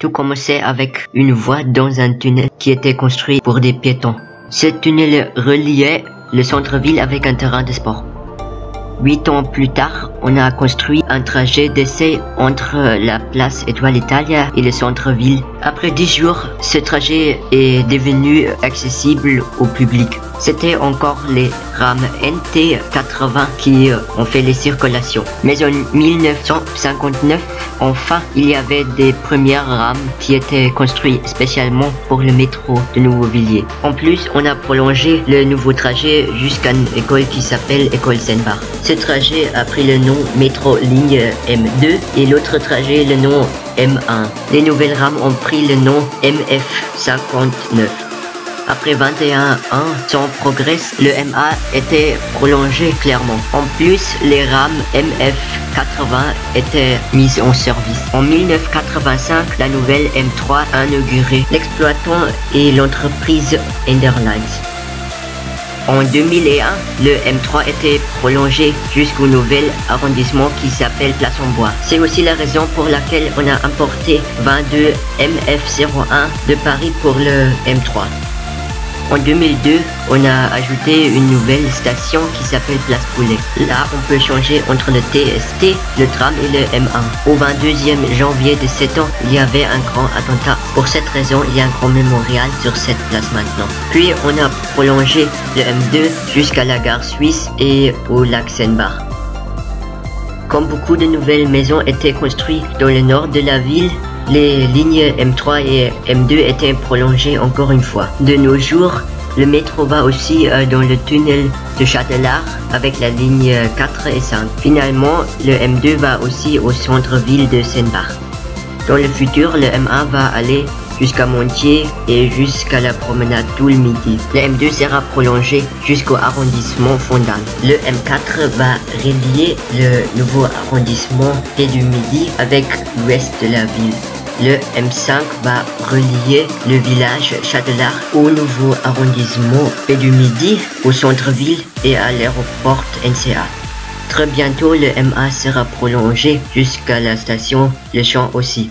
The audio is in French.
Tout commençait avec une voie dans un tunnel qui était construit pour des piétons. Ce tunnel reliait le centre-ville avec un terrain de sport. 8 ans plus tard, on a construit un trajet d'essai entre la place Étoile Italia et le centre-ville. Après 10 jours, ce trajet est devenu accessible au public. C'était encore les rames NT80 qui ont fait les circulations. Mais en 1959, enfin, il y avait des premières rames qui étaient construites spécialement pour le métro de Nouveau-Villiers. En plus, on a prolongé le nouveau trajet jusqu'à une école qui s'appelle École Sainte-Barbe. Ce trajet a pris le nom métro ligne M2 et l'autre trajet le nom M1. Les nouvelles rames ont pris le nom MF59. Après 21 ans sans progrès, le MA était prolongé clairement. En plus, les rames MF80 étaient mises en service. En 1985, la nouvelle M3 a inauguré. L'exploitant est l'entreprise Enderlines. En 2001, le M3 était prolongé jusqu'au nouvel arrondissement qui s'appelle Place en Bois. C'est aussi la raison pour laquelle on a importé 22 MF01 de Paris pour le M3. En 2002, on a ajouté une nouvelle station qui s'appelle Place Poulet. Là, on peut changer entre le TST, le tram et le M1. Au 22e janvier de 7 ans, il y avait un grand attentat. Pour cette raison, il y a un grand mémorial sur cette place maintenant. Puis, on a prolongé le M2 jusqu'à la gare suisse et au lac Seine-Bar. Comme beaucoup de nouvelles maisons étaient construites dans le nord de la ville, les lignes M3 et M2 étaient prolongées encore une fois. De nos jours, le métro va aussi dans le tunnel de Châtelard avec la ligne 4 et 5. Finalement, le M2 va aussi au centre-ville de Seine-Bar. Dans le futur, le M1 va aller jusqu'à Montier et jusqu'à la promenade tout le midi. Le M2 sera prolongé jusqu'au arrondissement Fondane. Le M4 va relier le nouveau arrondissement Quai du Midi avec l'ouest de la ville. Le M5 va relier le village Châtelard au nouveau arrondissement Quai du Midi, au centre-ville et à l'aéroport NCA. Très bientôt, le MA sera prolongé jusqu'à la station Le Champ aussi.